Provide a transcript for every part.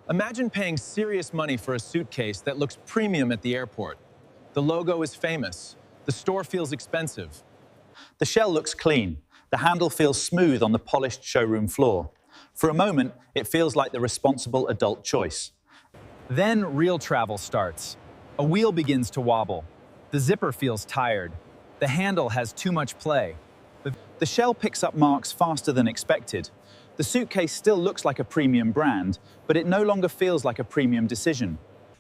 Imagine paying serious money for a suitcase that looks premium at the airport. The logo is famous. The store feels expensive. The shell looks clean. The handle feels smooth on the polished showroom floor. For a moment, it feels like the responsible adult choice. Then real travel starts. A wheel begins to wobble. The zipper feels tired. The handle has too much play. The shell picks up marks faster than expected. The suitcase still looks like a premium brand, but it no longer feels like a premium decision.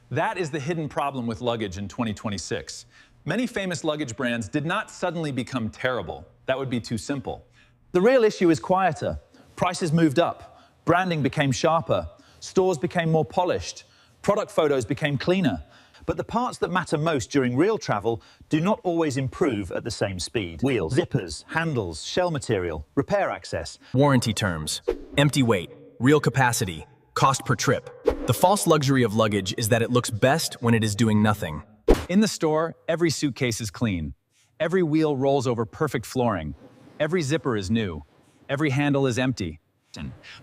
That is the hidden problem with luggage in 2026. Many famous luggage brands did not suddenly become terrible. That would be too simple. The real issue is quieter. Prices moved up. Branding became sharper. Stores became more polished. Product photos became cleaner. But the parts that matter most during real travel do not always improve at the same speed. Wheels, zippers, handles, shell material, repair access. Warranty terms, empty weight, real capacity, cost per trip. The false luxury of luggage is that it looks best when it is doing nothing. In the store, every suitcase is clean. Every wheel rolls over perfect flooring. Every zipper is new. Every handle is empty.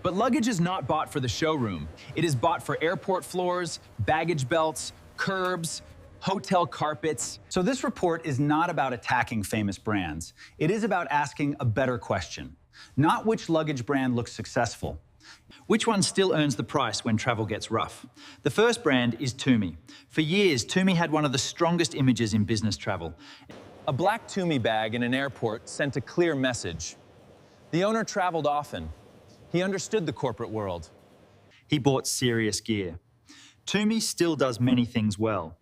But luggage is not bought for the showroom. It is bought for airport floors, baggage belts, curbs, hotel carpets. So this report is not about attacking famous brands. It is about asking a better question. Not which luggage brand looks successful. Which one still earns the price when travel gets rough? The first brand is Tumi. For years, Tumi had one of the strongest images in business travel. A black Tumi bag in an airport sent a clear message. The owner traveled often. He understood the corporate world. He bought serious gear. Tumi still does many things well.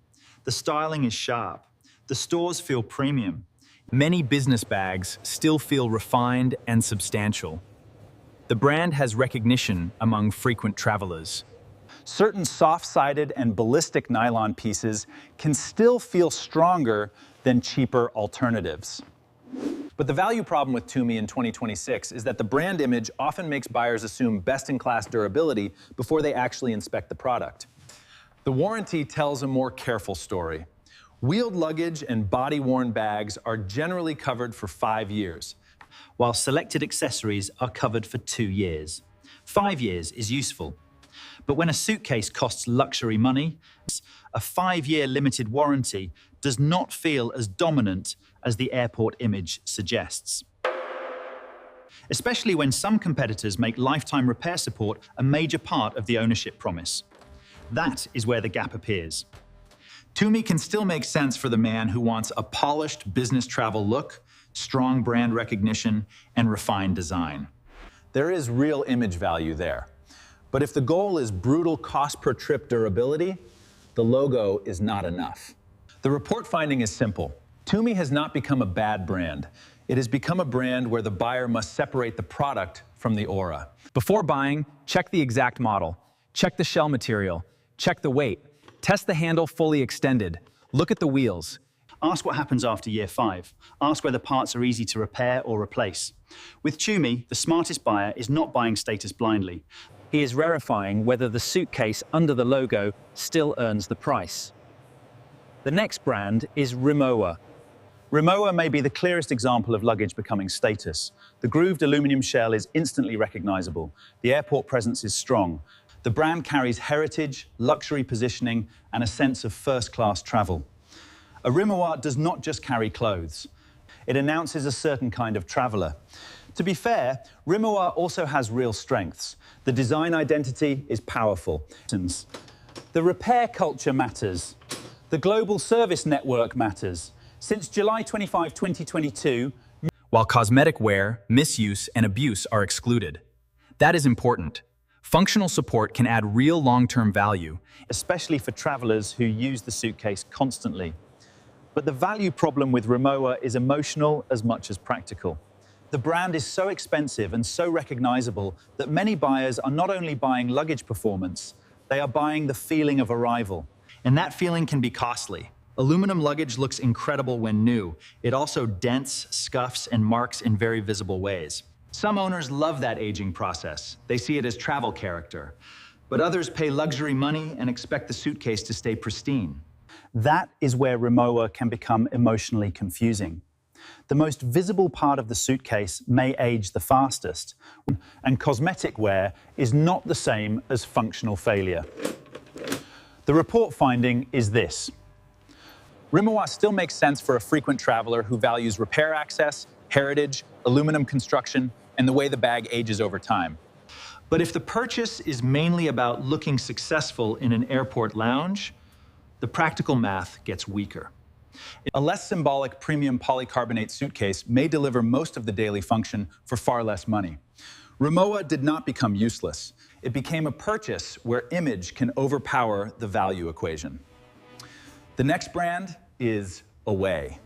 The styling is sharp. The stores feel premium. Many business bags still feel refined and substantial. The brand has recognition among frequent travelers. Certain soft-sided and ballistic nylon pieces can still feel stronger than cheaper alternatives. But the value problem with Tumi in 2026 is that the brand image often makes buyers assume best-in-class durability before they actually inspect the product. The warranty tells a more careful story. Wheeled luggage and body-worn bags are generally covered for 5 years, while selected accessories are covered for 2 years. 5 years is useful. But when a suitcase costs luxury money, a 5-year limited warranty does not feel as dominant as the airport image suggests. Especially when some competitors make lifetime repair support a major part of the ownership promise. That is where the gap appears. Tumi can still make sense for the man who wants a polished business travel look, strong brand recognition, and refined design. There is real image value there. But if the goal is brutal cost per trip durability, the logo is not enough. The report finding is simple. Tumi has not become a bad brand. It has become a brand where the buyer must separate the product from the aura. Before buying, check the exact model. Check the shell material. Check the weight. Test the handle fully extended. Look at the wheels. Ask what happens after year 5. Ask whether parts are easy to repair or replace. With Tumi, the smartest buyer is not buying status blindly. He is verifying whether the suitcase under the logo still earns the price. The next brand is Rimowa. Rimowa may be the clearest example of luggage becoming status. The grooved aluminum shell is instantly recognizable. The airport presence is strong. The brand carries heritage, luxury positioning, and a sense of first-class travel. A Rimowa does not just carry clothes. It announces a certain kind of traveler. To be fair, Rimowa also has real strengths. The design identity is powerful. The repair culture matters. The global service network matters. Since July 25, 2022, while cosmetic wear, misuse, and abuse are excluded. That is important. Functional support can add real long-term value, especially for travelers who use the suitcase constantly. But the value problem with Rimowa is emotional as much as practical. The brand is so expensive and so recognizable that many buyers are not only buying luggage performance, they are buying the feeling of arrival. And that feeling can be costly. Aluminum luggage looks incredible when new. It also dents, scuffs, and marks in very visible ways. Some owners love that aging process. They see it as travel character. But others pay luxury money and expect the suitcase to stay pristine. That is where Rimowa can become emotionally confusing. The most visible part of the suitcase may age the fastest, and cosmetic wear is not the same as functional failure. The report finding is this. Rimowa still makes sense for a frequent traveler who values repair access, heritage, aluminum construction, and the way the bag ages over time. But if the purchase is mainly about looking successful in an airport lounge, the practical math gets weaker. A less symbolic premium polycarbonate suitcase may deliver most of the daily function for far less money. Rimowa did not become useless. It became a purchase where image can overpower the value equation. The next brand is Away.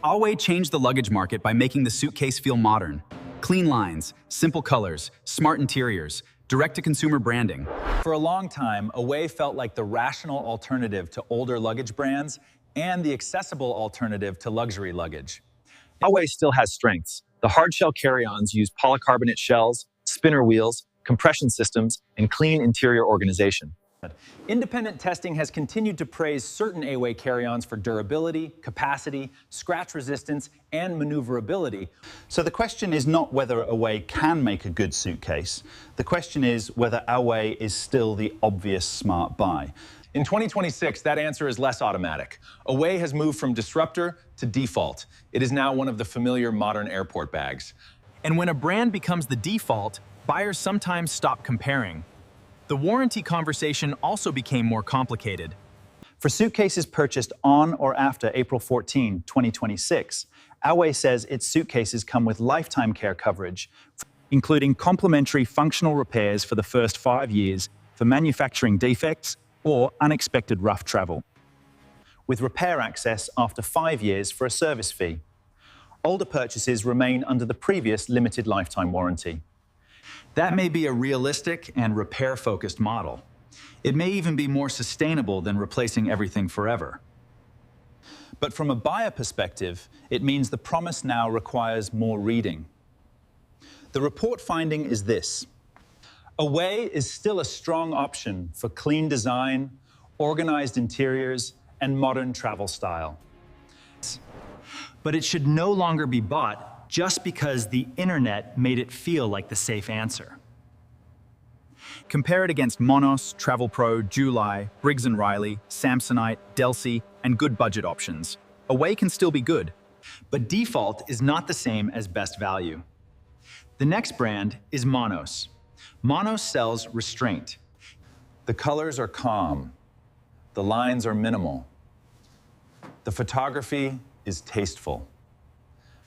Away changed the luggage market by making the suitcase feel modern. Clean lines, simple colors, smart interiors, direct-to-consumer branding. For a long time, Away felt like the rational alternative to older luggage brands and the accessible alternative to luxury luggage. Away still has strengths. The hard-shell carry-ons use polycarbonate shells, spinner wheels, compression systems, and clean interior organization. Independent testing has continued to praise certain Away carry-ons for durability, capacity, scratch resistance, and maneuverability. So the question is not whether Away can make a good suitcase. The question is whether Away is still the obvious smart buy. In 2026, that answer is less automatic. Away has moved from disruptor to default. It is now one of the familiar modern airport bags. And when a brand becomes the default, buyers sometimes stop comparing. The warranty conversation also became more complicated. For suitcases purchased on or after April 14, 2026, Away says its suitcases come with lifetime care coverage, including complimentary functional repairs for the first 5 years for manufacturing defects or unexpected rough travel, with repair access after 5 years for a service fee. Older purchases remain under the previous limited lifetime warranty. That may be a realistic and repair-focused model. It may even be more sustainable than replacing everything forever. But from a buyer perspective, it means the promise now requires more reading. The report finding is this. Away is still a strong option for clean design, organized interiors, and modern travel style. But it should no longer be bought just because the internet made it feel like the safe answer. Compare it against Monos, Travel Pro, July, Briggs & Riley, Samsonite, Delsey, and good budget options. Away can still be good, but default is not the same as best value. The next brand is Monos. Monos sells restraint. The colors are calm. The lines are minimal. The photography is tasteful.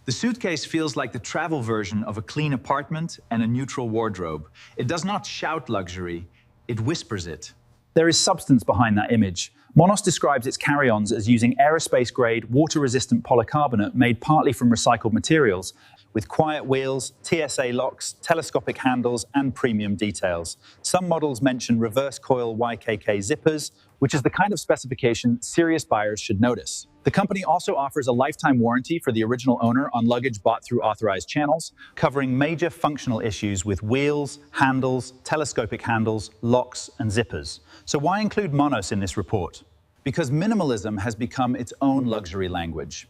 The suitcase feels like the travel version of a clean apartment and a neutral wardrobe. It does not shout luxury, it whispers it. There is substance behind that image. Monos describes its carry-ons as using aerospace-grade, water-resistant polycarbonate made partly from recycled materials, with quiet wheels, TSA locks, telescopic handles, and premium details. Some models mention reverse coil YKK zippers, which is the kind of specification serious buyers should notice. The company also offers a lifetime warranty for the original owner on luggage bought through authorized channels, covering major functional issues with wheels, handles, telescopic handles, locks, and zippers. So why include Monos in this report? Because minimalism has become its own luxury language.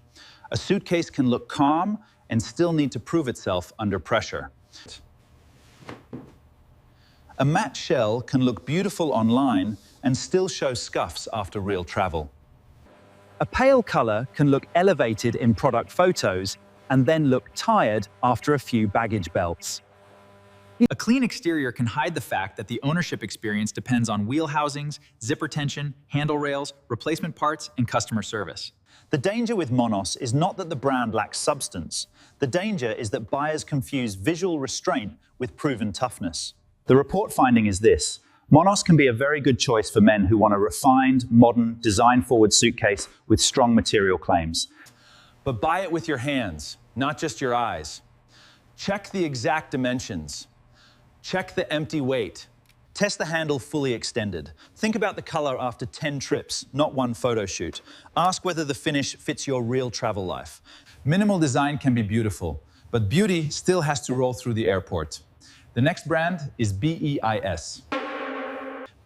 A suitcase can look calm and still need to prove itself under pressure. A matte shell can look beautiful online and still show scuffs after real travel. A pale color can look elevated in product photos and then look tired after a few baggage belts. A clean exterior can hide the fact that the ownership experience depends on wheel housings, zipper tension, handle rails, replacement parts, and customer service. The danger with Monos is not that the brand lacks substance. The danger is that buyers confuse visual restraint with proven toughness. The report finding is this. Monos can be a very good choice for men who want a refined, modern, design-forward suitcase with strong material claims. But buy it with your hands, not just your eyes. Check the exact dimensions. Check the empty weight. Test the handle fully extended. Think about the color after 10 trips, not one photo shoot. Ask whether the finish fits your real travel life. Minimal design can be beautiful, but beauty still has to roll through the airport. The next brand is BEIS.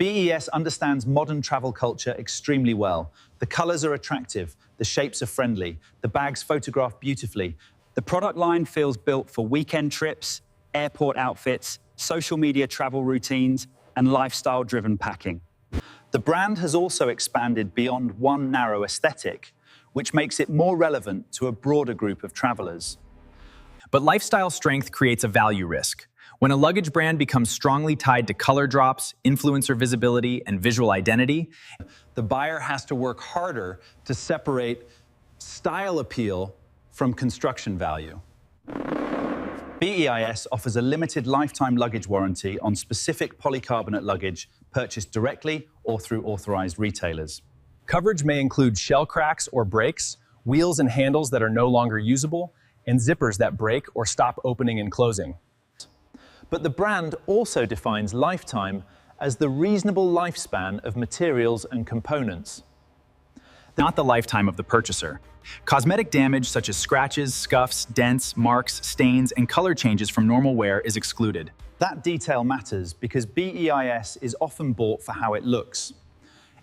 BES understands modern travel culture extremely well. The colors are attractive, the shapes are friendly, the bags photograph beautifully. The product line feels built for weekend trips, airport outfits, social media travel routines, and lifestyle-driven packing. The brand has also expanded beyond one narrow aesthetic, which makes it more relevant to a broader group of travelers. But lifestyle strength creates a value risk. When a luggage brand becomes strongly tied to color drops, influencer visibility, and visual identity, the buyer has to work harder to separate style appeal from construction value. BEIS offers a limited lifetime luggage warranty on specific polycarbonate luggage purchased directly or through authorized retailers. coverage may include shell cracks or breaks, wheels and handles that are no longer usable, and zippers that break or stop opening and closing. But the brand also defines lifetime as the reasonable lifespan of materials and components. Not the lifetime of the purchaser. Cosmetic damage such as scratches, scuffs, dents, marks, stains, and color changes from normal wear is excluded. That detail matters because BEIS is often bought for how it looks.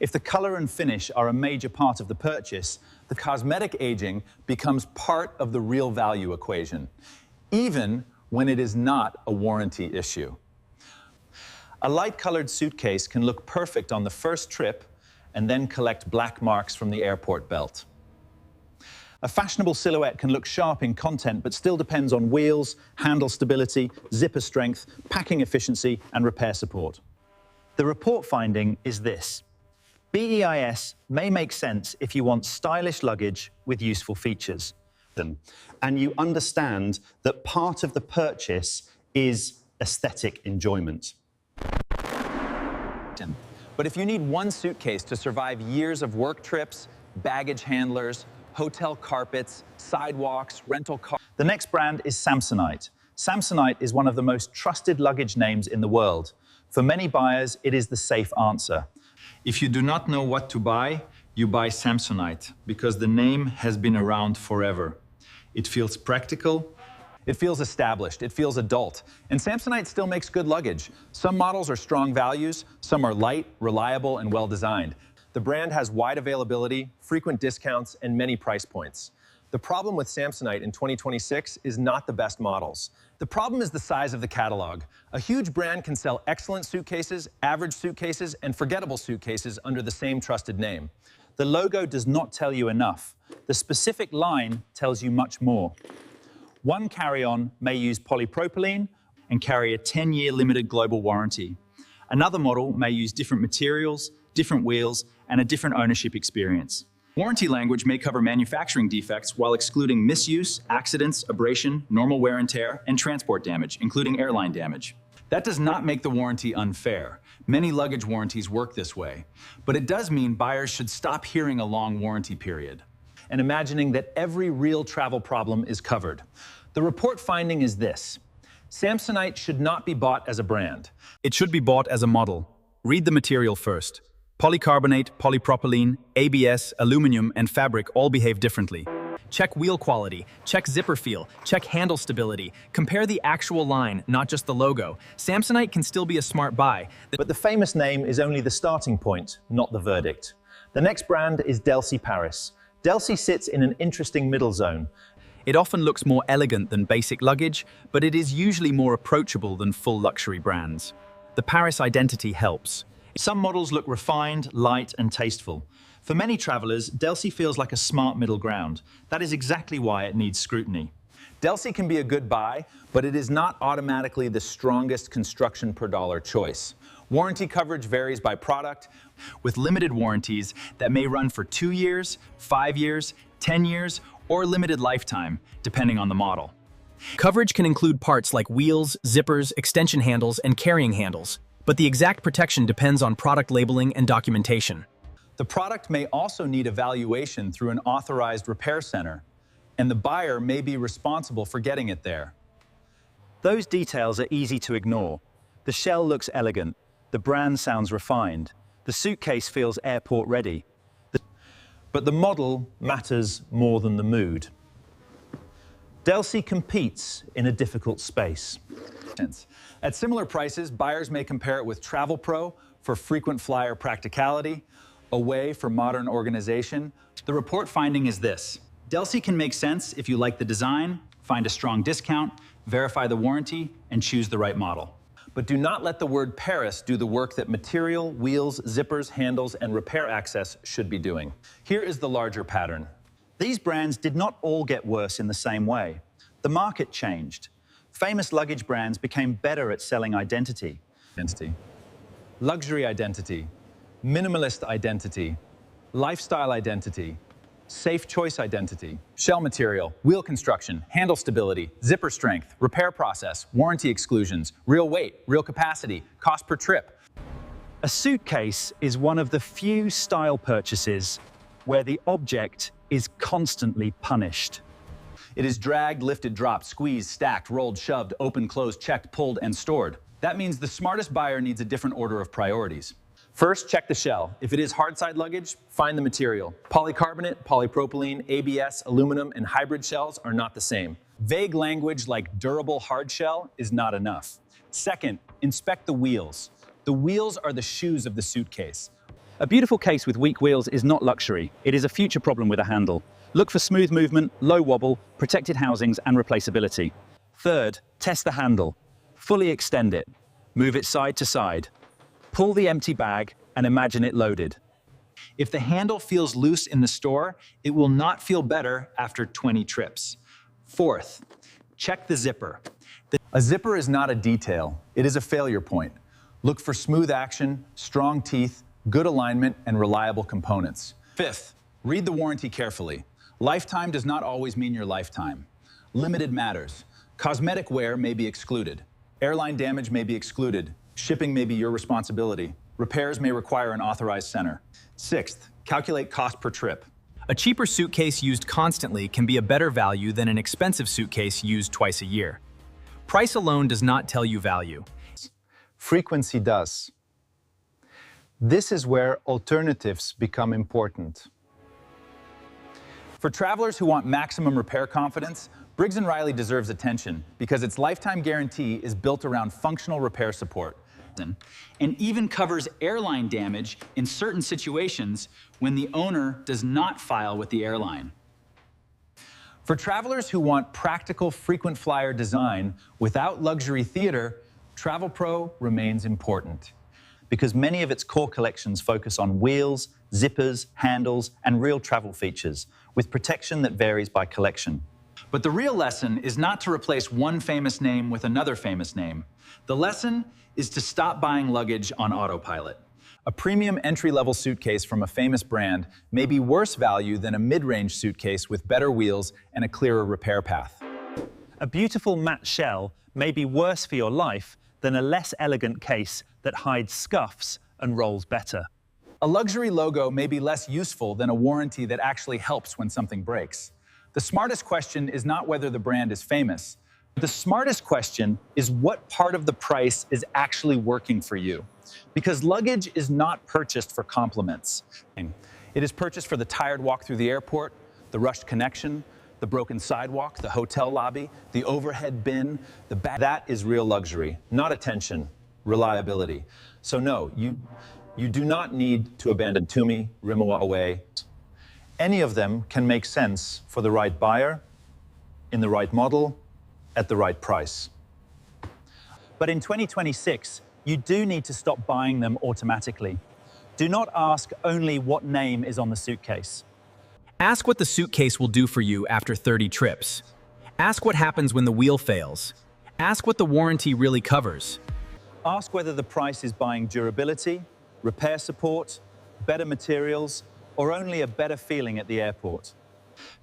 If the color and finish are a major part of the purchase, the cosmetic aging becomes part of the real value equation, even when it is not a warranty issue. A light-colored suitcase can look perfect on the first trip and then collect black marks from the airport belt. A fashionable silhouette can look sharp in content but still depends on wheels, handle stability, zipper strength, packing efficiency, and repair support. The report finding is this: BEIS may make sense if you want stylish luggage with useful features, and you understand that part of the purchase is aesthetic enjoyment. But if you need one suitcase to survive years of work trips, baggage handlers, hotel carpets, sidewalks, rental cars. The next brand is Samsonite. Samsonite is one of the most trusted luggage names in the world. For many buyers, it is the safe answer. If you do not know what to buy, you buy Samsonite because the name has been around forever. It feels practical. It feels established, it feels adult, and Samsonite still makes good luggage. Some models are strong values, some are light, reliable, and well-designed. The brand has wide availability, frequent discounts, and many price points. The problem with Samsonite in 2026 is not the best models. The problem is the size of the catalog. A huge brand can sell excellent suitcases, average suitcases, and forgettable suitcases under the same trusted name. The logo does not tell you enough. The specific line tells you much more. One carry-on may use polypropylene and carry a 10-year limited global warranty. Another model may use different materials, different wheels, and a different ownership experience. Warranty language may cover manufacturing defects while excluding misuse, accidents, abrasion, normal wear and tear, and transport damage, including airline damage. That does not make the warranty unfair. Many luggage warranties work this way, but it does mean buyers should stop hearing a long warranty period and imagining that every real travel problem is covered. The report finding is this: Samsonite should not be bought as a brand. It should be bought as a model. Read the material first. Polycarbonate, polypropylene, ABS, aluminum, and fabric all behave differently. Check wheel quality, check zipper feel, check handle stability. Compare the actual line, not just the logo. Samsonite can still be a smart buy. But the famous name is only the starting point, not the verdict. The next brand is Delcy Paris. Delcy sits in an interesting middle zone. It often looks more elegant than basic luggage, but it is usually more approachable than full luxury brands. The Paris identity helps. Some models look refined, light, and tasteful. For many travelers, Delcy feels like a smart middle ground. That is exactly why it needs scrutiny. Delcy can be a good buy, but it is not automatically the strongest construction per dollar choice. Warranty coverage varies by product, with limited warranties that may run for 2 years, 5 years, 10 years, or limited lifetime, depending on the model. Coverage can include parts like wheels, zippers, extension handles, and carrying handles, but the exact protection depends on product labeling and documentation. The product may also need evaluation through an authorized repair center, and the buyer may be responsible for getting it there. Those details are easy to ignore. The shell looks elegant. The brand sounds refined. The suitcase feels airport ready. But the model matters more than the mood. Delcy competes in a difficult space. At similar prices, buyers may compare it with Travel Pro, for frequent flyer practicality, away for modern organization. The report finding is this: Delsey can make sense if you like the design, find a strong discount, verify the warranty, and choose the right model. But do not let the word Paris do the work that material, wheels, zippers, handles, and repair access should be doing. Here is the larger pattern. These brands did not all get worse in the same way. The market changed. Famous luggage brands became better at selling identity. Luxury identity, minimalist identity, lifestyle identity, safe choice identity, shell material, wheel construction, handle stability, zipper strength, repair process, warranty exclusions, real weight, real capacity, cost per trip. A suitcase is one of the few style purchases where the object is constantly punished. It is dragged, lifted, dropped, squeezed, stacked, rolled, shoved, opened, closed, checked, pulled, and stored. That means the smartest buyer needs a different order of priorities. First, check the shell. If it is hardside luggage, find the material. Polycarbonate, polypropylene, ABS, aluminum, and hybrid shells are not the same. Vague language like durable hard shell is not enough. Second, inspect the wheels. The wheels are the shoes of the suitcase. A beautiful case with weak wheels is not luxury. It is a future problem with a handle. Look for smooth movement, low wobble, protected housings, and replaceability. Third, test the handle. Fully extend it. Move it side to side. Pull the empty bag and imagine it loaded. If the handle feels loose in the store, it will not feel better after 20 trips. Fourth, check the zipper. A zipper is not a detail, it is a failure point. Look for smooth action, strong teeth, good alignment, and reliable components. Fifth, read the warranty carefully. Lifetime does not always mean your lifetime. Limited matters. Cosmetic wear may be excluded. Airline damage may be excluded. Shipping may be your responsibility. Repairs may require an authorized center. Sixth, calculate cost per trip. A cheaper suitcase used constantly can be a better value than an expensive suitcase used twice a year. Price alone does not tell you value. Frequency does. This is where alternatives become important. For travelers who want maximum repair confidence, Briggs & Riley deserves attention because its lifetime guarantee is built around functional repair support. And even covers airline damage in certain situations when the owner does not file with the airline. For travelers who want practical frequent flyer design without luxury theater, Travel Pro remains important. Because many of its core collections focus on wheels, zippers, handles, and real travel features, with protection that varies by collection. But the real lesson is not to replace one famous name with another famous name. The lesson is to stop buying luggage on Autopilot. A premium entry-level suitcase from a famous brand may be worse value than a mid-range suitcase with better wheels and a clearer repair path. A beautiful matte shell may be worse for your life than a less elegant case that hides scuffs and rolls better. A luxury logo may be less useful than a warranty that actually helps when something breaks. The smartest question is not whether the brand is famous. The smartest question is what part of the price is actually working for you. Because luggage is not purchased for compliments. It is purchased for the tired walk through the airport, the rushed connection, the broken sidewalk, the hotel lobby, the overhead bin, the bag. That is real luxury, not attention, reliability. So no, you do not need to abandon Tumi, Rimowa Away. Any of them can make sense for the right buyer, in the right model, at the right price. But in 2026, you do need to stop buying them automatically. Do not ask only what name is on the suitcase. Ask what the suitcase will do for you after 30 trips. Ask what happens when the wheel fails. Ask what the warranty really covers. Ask whether the price is buying durability, repair support, better materials, or only a better feeling at the airport.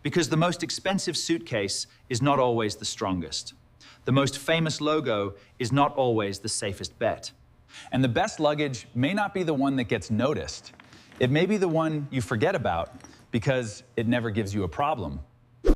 Because the most expensive suitcase is not always the strongest. The most famous logo is not always the safest bet. And the best luggage may not be the one that gets noticed. It may be the one you forget about because it never gives you a problem.